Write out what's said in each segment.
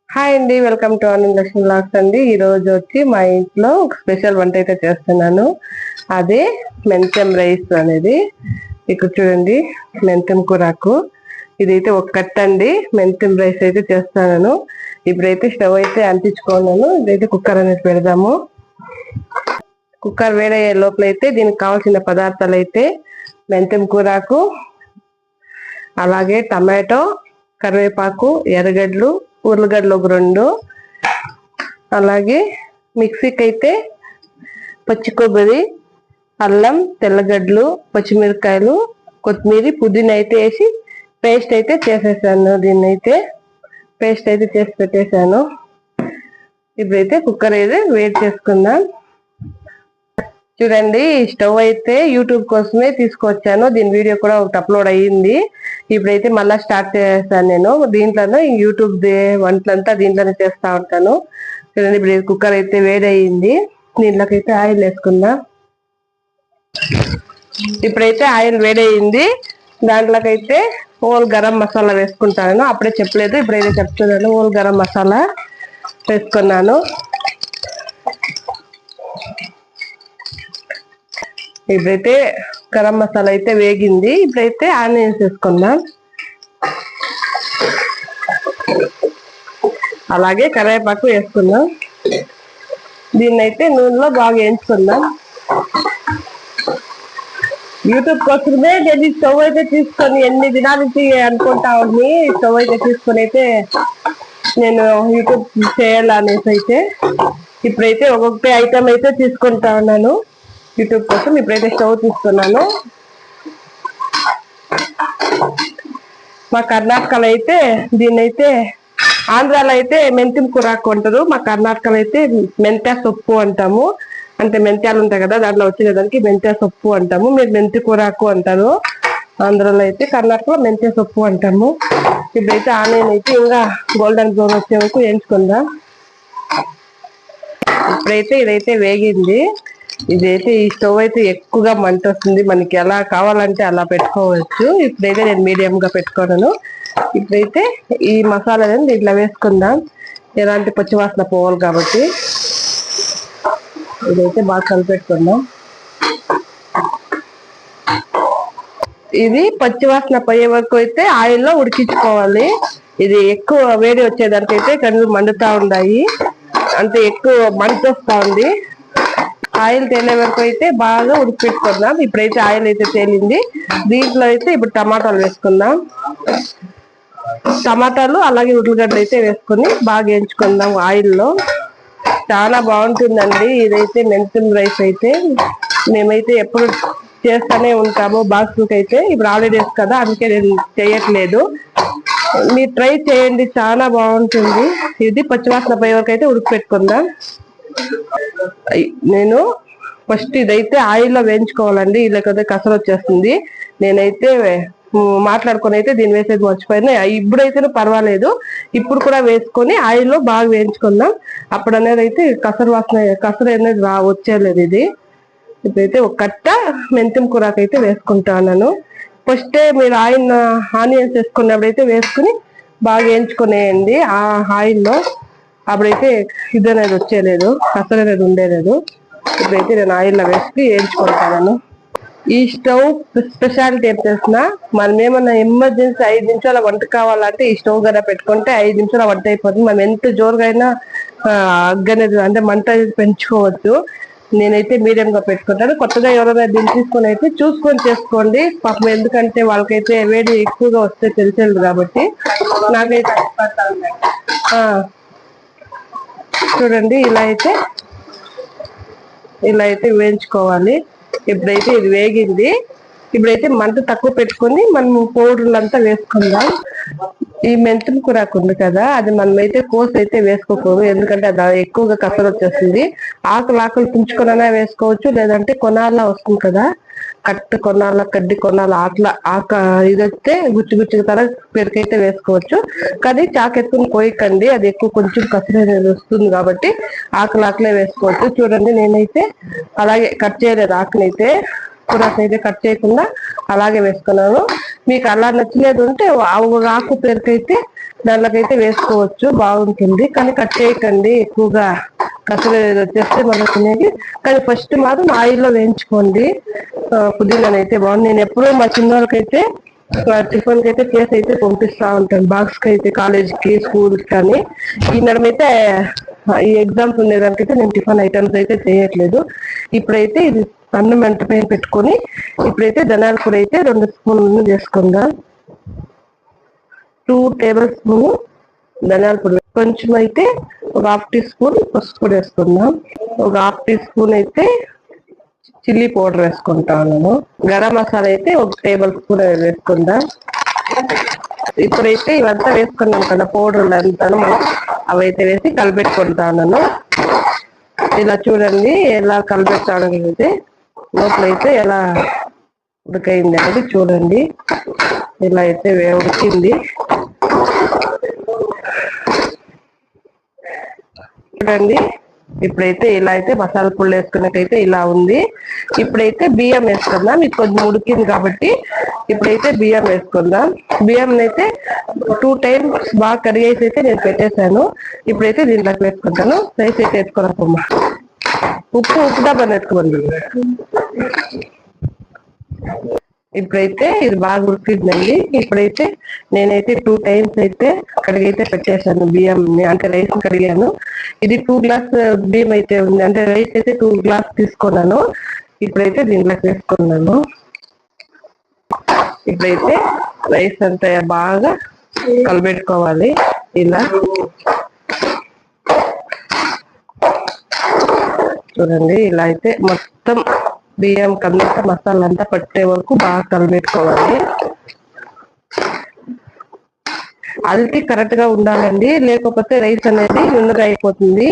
Hi అండి, welcome to Anil Lakshmi vlogs అండి. ఈ రోజు వచ్చి మా ఇంట్లో ఒక స్పెషల్ వంట అయితే చేస్తున్నాను. అదే మెంతెం రైస్ అనేది. ఇక్కడ చూడండి, మెంతెం కూరాకు ఇదైతే ఒక కట్ అండి. మెంతెం రైస్ అయితే చేస్తున్నాను. ఇప్పుడైతే స్టవ్ అయితే అంటించుకున్నాను. ఇదైతే కుక్కర్ అనేది పెడదాము. కుక్కర్ వేడయ్యే లోపల అయితే దీనికి కావాల్సిన పదార్థాలు అయితే మెంతెం కూరాకు, అలాగే టమాటో, కరివేపాకు, ఎర్రగడ్డలు, ఉర్లగడ్డలు ఒక 2, అలాగే మిక్సీకి అయితే పచ్చి కొబ్బరి, అల్లం, తెల్లగడ్డలు, పచ్చిమిరకాయలు, కొత్తిమీర, పుదీనా అయితే వేసి పేస్ట్ అయితే చేసేసాను. దీన్ని అయితే పేస్ట్ అయితే చేసి పెట్టేశాను. ఇప్పుడైతే కుక్కర్ అయితే వేడి చేసుకుందాం. చూడండి, స్టవ్ అయితే యూట్యూబ్ కోసమే తీసుకొచ్చాను. దీని వీడియో కూడా ఒకటి అప్లోడ్ అయ్యింది. ఇప్పుడైతే మళ్ళీ స్టార్ట్ చేస్తాను. నేను దీంట్లోనే యూట్యూబ్ వంటలంతా దీంట్లోనే చేస్తా ఉంటాను. చూడండి, ఇప్పుడు కుక్కర్ అయితే వేడి అయ్యింది. దీంట్లోకైతే ఆయిల్ వేసుకుందాం. ఇప్పుడైతే ఆయిల్ వేడయింది. దాంట్లోకైతే హోల్ గరం మసాలా వేసుకుంటాను. అప్పుడే చెప్పలేదు, ఇప్పుడైతే చెప్తున్నాను. హోల్ గరం మసాలా వేసుకున్నాను. ఇప్పుడైతే గరం మసాలా అయితే వేగింది. ఇప్పుడైతే ఆనియన్స్ వేసుకుందాం. అలాగే కరివేపాకు వేసుకుందాం. దీన్ని అయితే నూనెలో బాగా వేయించుకుందాం. యూట్యూబ్ కోసమే నేను స్టవ్ అయితే తీసుకొని ఎన్ని దినాల నుంచి అనుకుంటా ఉంది. స్టవ్ అయితే తీసుకొని అయితే నేను యూట్యూబ్ చేయాలనేసి అయితే ఇప్పుడైతే ఒక్కొక్క ఐటమ్ అయితే తీసుకుంటా ఉన్నాను యూట్యూబ్ కోసం. ఇప్పుడైతే స్టవ్ తీసుకున్నాను. మా కర్ణాటకలో అయితే దీన్నైతే, ఆంధ్రాలో అయితే మెంతెం కూరాకు అంటారు. మా కర్ణాటకలో అయితే మెంత్య సొప్పు అంటాము. అంటే మెంత్యాలు ఉంటాయి కదా, దాంట్లో వచ్చేదానికి మెంత్య సొప్పు అంటాము. మీరు మెంతి కూరాకు అంటారు ఆంధ్రాలో అయితే. కర్ణాటకలో మెంత్య సొప్పు అంటాము. ఇప్పుడైతే ఆనియన్ అయితే ఇంకా గోల్డెన్ బ్రౌన్ వచ్చే వరకు వేయించుకుందాం. ఇప్పుడైతే ఇదైతే వేగింది. ఇదైతే ఈ స్టవ్ అయితే ఎక్కువగా మంట వస్తుంది. మనకి ఎలా కావాలంటే అలా పెట్టుకోవచ్చు. ఇప్పుడైతే నేను మీడియం గా పెట్టుకున్నాను. ఇప్పుడైతే ఈ మసాలాని ఇట్లా వేసుకుందాం. ఎలాంటి పచ్చివాసన పోవాలి కాబట్టి ఇదైతే బాగా కలిపెట్టుకుందాం. ఇది పచ్చివాసన పోయే వరకు అయితే ఆయిల్లో ఉడికించుకోవాలి. ఇది ఎక్కువ వేడి వచ్చేదానికైతే కళ్ళు మండుతా ఉన్నాయి. అంటే ఎక్కువ మంట వస్తా ఉంది. ఆయిల్ తేలే వరకు అయితే బాగా ఉడికిపెట్టుకుందాం. ఇప్పుడైతే ఆయిల్ అయితే తేలింది. దీంట్లో అయితే ఇప్పుడు టమాటాలు వేసుకుందాం. టమాటాలు అలాగే ఉర్లగడ్డలు అయితే వేసుకొని బాగా వేయించుకుందాం ఆయిల్లో. చాలా బాగుంటుందండి ఇదైతే మెంతెం రైస్ అయితే. మేమైతే ఎప్పుడు చేస్తూనే ఉంటాము బాక్స్కి అయితే. ఇప్పుడు హాలిడేస్ కదా, అందుకే నేను చేయట్లేదు. మీరు ట్రై చేయండి, చాలా బాగుంటుంది. ఇది పచ్చివాసన పోయే వరకు అయితే ఉడికిపెట్టుకుందాం. నేను ఫస్ట్ ఇదైతే ఆయిల్లో వేయించుకోవాలండి, లేకపోతే కసరు వచ్చేస్తుంది. నేనైతే మాట్లాడుకొని అయితే దీన్ని వేసేది మర్చిపోయినా. ఇప్పుడైతే పర్వాలేదు, ఇప్పుడు కూడా వేసుకొని ఆయిల్లో బాగా వేయించుకుందాం. అప్పుడు అనేది అయితే కసరు అనేది వచ్చేలేదు ఇది. ఇప్పుడైతే ఒక కట్ట మెంతెం కూరాకు అయితే వేసుకుంటాను. ఫస్టే మీరు ఆనియన్స్ వేసుకున్నప్పుడైతే వేసుకుని బాగా వేయించుకునేయండి ఆ ఆయిల్లో. అప్పుడైతే ఇది అనేది వచ్చేలేదు, కసరు అనేది ఉండేలేదు. ఇప్పుడైతే నేను ఆయిల్లో వేసి వేయించుకుంటాను. ఈ స్టవ్ స్పెషాలిటీ ఏం చేసిన, మనం ఏమన్నా ఎమర్జెన్సీ 5 నిమిషాల వంట కావాలంటే ఈ స్టవ్ గన పెట్టుకుంటే 5 నిమిషాల వంట అయిపోతుంది. మనం ఎంత జోరుగా అయినా అగ్గనేది అంటే మంట పెంచుకోవచ్చు. నేనైతే మీడియం గా పెట్టుకుంటాను. కొత్తగా ఎవరైనా దీన్ని తీసుకొని అయితే చూసుకొని చేసుకోండి పాపం. ఎందుకంటే వాళ్ళకైతే వేడి ఎక్కువగా వస్తే తెలిసేది కాబట్టి. నాకైతే చూడండి, ఇలా అయితే వేయించుకోవాలి. ఇప్పుడైతే ఇది వేగింది. ఇప్పుడైతే మంట తక్కువ పెట్టుకొని మనం పౌడర్లంతా వేసుకుందాం. ఈ మెంతెం కూరాకు ఉంది కదా, అది మనమైతే కోసి అయితే వేసుకోకూడదు. ఎందుకంటే అది ఎక్కువగా కసరు వచ్చేస్తుంది. ఆకులు తుంచుకొనైనా వేసుకోవచ్చు, లేదంటే కొనాలా వస్తుంది కదా, కడ్డి కొనాల ఇదైతే గుచ్చి తర పెరికైతే వేసుకోవచ్చు. కానీ చాకెత్తుని కోయకండి, అది ఎక్కువ కొంచెం కసరు అనేది వస్తుంది కాబట్టి ఆకులే వేసుకోవచ్చు. చూడండి, నేనైతే అలాగే కట్ చేయలేదు ఆకునైతే. కూరాకు అయితే కట్ చేయకుండా అలాగే వేసుకున్నాను. మీకు అలా నచ్చలేదు అంటే ఆకు పెరికైతే దాంట్లోకైతే వేసుకోవచ్చు, బాగుంటుంది. కానీ కట్ చేయకండి ఎక్కువగా, కసలు వచ్చేస్తే మనం తినేది. కానీ ఫస్ట్ మాత్రం ఆయిల్లో వేయించుకోండి. పుదీనాని అయితే బాగుంది. నేను ఎప్పుడూ మా చిన్నోళ్ళకైతే టిఫిన్ కి అయితే చేసి అయితే పంపిస్తా ఉంటాను, బాక్స్ కి అయితే, కాలేజ్కి, స్కూల్ కానీ. ఈ నడమైతే ఈ ఎగ్జామ్స్ ఉండేదానికైతే నేను టిఫిన్ ఐటమ్స్ అయితే చేయట్లేదు. ఇప్పుడైతే ఇది అన్నం మంట పైన పెట్టుకొని, ఇప్పుడైతే ధనియాల పొడి అయితే 2 స్పూన్లు చేసుకుందాం. 2 టేబుల్ స్పూన్ ధనియాల పొడి, కొంచెం అయితే ఒక 1/2 టీ స్పూన్ పసుపు పొడి వేసుకుందాం. ఒక 1/2 టీ స్పూన్ అయితే చిల్లీ పౌడర్ వేసుకుంటాను. గరం మసాలా అయితే 1 టేబుల్ స్పూన్ వేసుకుందాం. ఇప్పుడైతే ఇవంతా వేసుకున్నాం కదా పౌడర్లు అంతాను, అవైతే వేసి కలిపెట్టుకుంటాను. ఇలా చూడండి ఎలా కలిపెట్టాను అయితే, లోపలైతే ఎలా ఉడకైంది అనేది చూడండి. ఇలా అయితే ఉడికింది చూడండి. ఇప్పుడైతే ఇలా అయితే మసాలా పొడి వేసుకున్నట్టయితే ఇలా ఉంది. ఇప్పుడైతే బియ్యం వేసుకుందాం. ఇది కొంచెం ఉడికింది కాబట్టి ఇప్పుడైతే బియ్యం వేసుకుందాం. బియ్యం అయితే 2 టైమ్స్ బాగా కడిగేసి అయితే నేను పెట్టేశాను. ఇప్పుడైతే దీంట్లోకి వేసుకుంటాను. రైస్ అయితే వేసుకోరమ్మా. ఉప్పు డబ్బా వేసుకోండి. ఇప్పుడైతే ఇది బాగా ఉడికిందండి. ఇప్పుడైతే నేనైతే 2 టైమ్స్ అయితే కడిగైతే పెట్టేశాను బియ్యం, అంటే రైస్ కడిగాను. ఇది 2 గ్లాస్ బియ్యం అయితే ఉంది, అంటే రైస్ అయితే 2 గ్లాస్ తీసుకున్నాను. ఇప్పుడైతే దీంట్లోకి వేసుకున్నాను. ఇప్పుడైతే రైస్ అంతా బాగా కలబెట్టుకోవాలి. ఇలా చూడండి. ఇలా అయితే మొత్తం బియ్యం కంతా మసాలా అంతా పట్టే వరకు బాగా కలబెట్టుకోవాలి. అది కరెక్ట్ గా ఉండాలండి, లేకపోతే రైస్ అనేది నున్నగా అయిపోతుంది.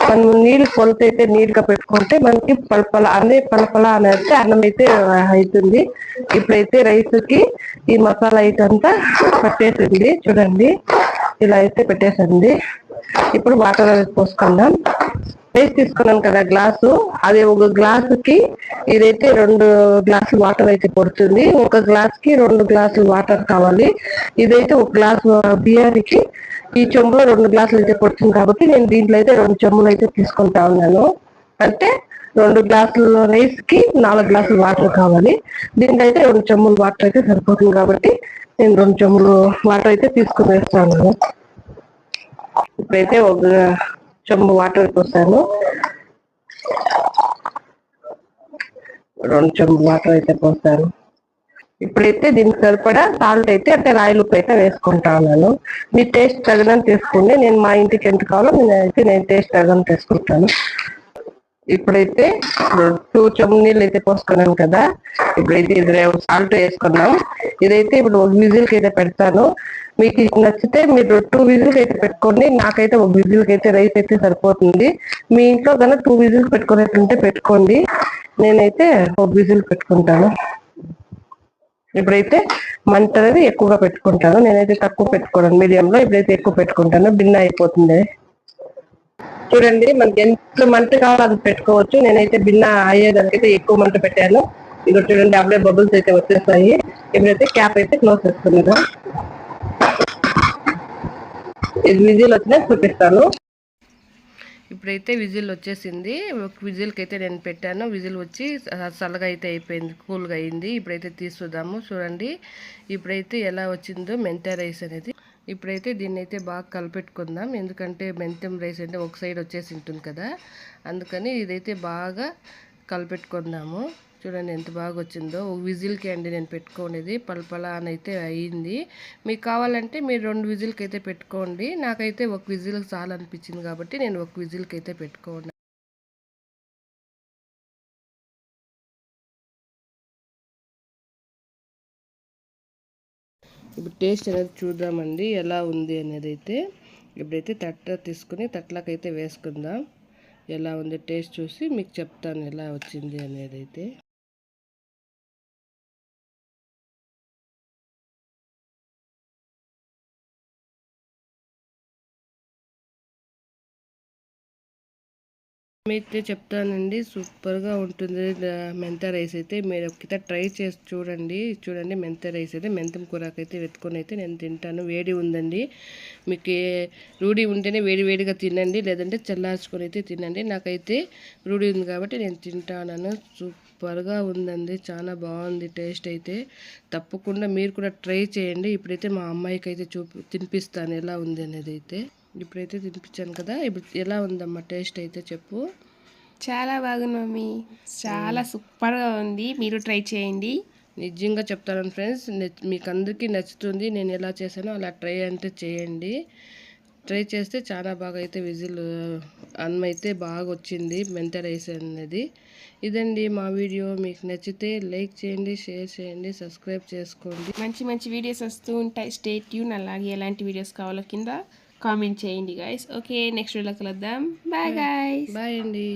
మనం నీళ్ళు కొలత అయితే నీట్గా పెట్టుకుంటే మనకి పలపల అనే పలపల అనేది అన్నం అయితే అవుతుంది. ఇప్పుడైతే రైస్ కి ఈ మసాలా అయితే అంతా పట్టేసింది చూడండి. ఇలా అయితే పెట్టేసింది. ఇప్పుడు వాటర్ పోసుకుందాం. రైస్ తీసుకున్నాం కదా గ్లాసు, అది ఒక గ్లాసుకి ఇదైతే 2 గ్లాసులు వాటర్ అయితే పడుతుంది. ఒక గ్లాస్ కి 2 గ్లాసులు వాటర్ కావాలి. ఇదైతే ఒక గ్లాసు బియ్యానికి ఈ చెంబులో 2 గ్లాసులు అయితే పడుతుంది కాబట్టి నేను దీంట్లో అయితే 2 చెంబులు అయితే తీసుకుంటా ఉన్నాను. అంటే 2 గ్లాసుల రైస్ కి 4 గ్లాసులు వాటర్ కావాలి. దీంట్లో అయితే 2 చెంబులు వాటర్ అయితే సరిపోతుంది కాబట్టి నేను 2 చెంబులు వాటర్ అయితే తీసుకుని వేస్తాను. ఇప్పుడైతే ఒక చెంబు వాటర్ పోసాను. 2 చెంబు వాటర్ అయితే పోసాను. ఇప్పుడైతే దీనికి సరిపడా సాల్ట్ అయితే, అంటే రాయలు ఉప్పు అయితే వేసుకుంటా ఉన్నాను. మీ టేస్ట్ తగినంత తీసుకోండి. నేను మా ఇంటికి ఎంత కావాలో నేను టేస్ట్ తగినంత తీసుకుంటాను. ఇప్పుడైతే 2 చెంబు నీళ్ళు అయితే పోసుకున్నాను కదా. ఇప్పుడైతే ఇది సాల్ట్ వేసుకున్నాం. ఇదైతే ఇప్పుడు 1 విజిల్కి అయితే పెడతాను. మీకు నచ్చితే మీరు 2 విజిల్కి అయితే పెట్టుకోండి. నాకైతే 1 విజిల్కి అయితే రైస్ అయితే సరిపోతుంది. మీ ఇంట్లో కన్నా 2 విజిల్స్ పెట్టుకునేట్టుంటే పెట్టుకోండి. నేనైతే 1 విజిల్ పెట్టుకుంటాను. ఇప్పుడైతే మంట అనేది ఎక్కువగా పెట్టుకుంటాను. నేనైతే తక్కువ పెట్టుకోను, మీడియంలో. ఇప్పుడైతే ఎక్కువ పెట్టుకుంటాను, భిన్న అయిపోతుంది. చూడండి, మనకి ఎంత మంట కావాలో అది పెట్టుకోవచ్చు. నేనైతే భిన్న అయ్యేదానికైతే ఎక్కువ మంట పెట్టాను. ఇది చూడండి, అప్పుడే బబుల్స్ అయితే వచ్చేస్తాయి. ఇప్పుడైతే క్యాప్ అయితే క్లోజ్ చేసుకున్నాను. ఇది విజిల్ వచ్చినా చూపిస్తాను. ఇప్పుడైతే విజిల్ వచ్చేసింది. ఒక విజిల్కి అయితే నేను పెట్టాను. విజిల్ వచ్చి చల్లగా అయితే అయిపోయింది, కూల్గా అయింది. ఇప్పుడైతే తీసుకుందాము. చూడండి ఇప్పుడైతే ఎలా వచ్చిందో మెంతే రైస్ అనేది. ఇప్పుడైతే దీన్ని అయితే బాగా కలిపెట్టుకుందాం. ఎందుకంటే మెంతం రైస్ అంటే ఒక సైడ్ వచ్చేసి ఉంటుంది కదా, అందుకని ఇదైతే బాగా కలిపెట్టుకుందాము. చూడండి ఎంత బాగా వచ్చిందో. ఒక విజిల్కి అండి నేను పెట్టుకునేది, పలపలా అని అయితే అయ్యింది. మీకు కావాలంటే మీరు 2 విజిల్కి అయితే పెట్టుకోండి. నాకైతే ఒక విజిల్కి చాలా అనిపించింది కాబట్టి నేను ఒక విజిల్కి అయితే పెట్టుకోండి. ఇప్పుడు టేస్ట్ అనేది చూద్దామండి ఎలా ఉంది అనేది అయితే. ఇప్పుడైతే తట్ట తీసుకుని తట్లకైతే వేసుకుందాం. ఎలా ఉంది టేస్ట్ చూసి మీకు చెప్తాను ఎలా వచ్చింది అనేది అయితే. అయితే చెప్తానండి, సూపర్గా ఉంటుంది మెంత రైస్ అయితే. మీరు ఒకసారి ట్రై చేసి చూడండి. మెంత రైస్ అయితే మెంతం కూరకైతే వెతుకొని అయితే నేను తింటాను. వేడి ఉందండి, మీకు రూఢి ఉంటేనే వేడిగా తినండి, లేదంటే చల్లార్చుకొని అయితే తినండి. నాకైతే రూఢి ఉంది కాబట్టి నేను తింటాను. సూపర్గా ఉందండి, చాలా బాగుంది టేస్ట్ అయితే. తప్పకుండా మీరు కూడా ట్రై చేయండి. ఇప్పుడైతే మా అమ్మాయికి అయితే తినిపిస్తాను ఎలా ఉంది అనేది అయితే. ఇప్పుడైతే తినిపించాను కదా, ఇప్పుడు ఎలా ఉందమ్మా టేస్ట్ అయితే చెప్పు. చాలా బాగుంది మమ్మీ, చాలా సూపర్గా ఉంది. మీరు ట్రై చేయండి. నిజంగా చెప్తాను ఫ్రెండ్స్, మీకు అందరికీ నచ్చుతుంది. నేను ఎలా చేశానో అలా ట్రై అంటే చేయండి. ట్రై చేస్తే చాలా బాగా అయితే విజిల్ అన్నం అయితే బాగా వచ్చింది మెంత రైస్ అనేది. ఇదండి మా వీడియో. మీకు నచ్చితే లైక్ చేయండి, షేర్ చేయండి, సబ్స్క్రైబ్ చేసుకోండి. మంచి వీడియోస్ వస్తూ ఉంటాయి. Stay tune. అలాగే ఎలాంటి వీడియోస్ కావాలో కింద కామెంట్ చేయండి గైస్. ఓకే, నెక్స్ట్ వీడియోలో కలుద్దాం. Bye guys. బాయ్ అండి.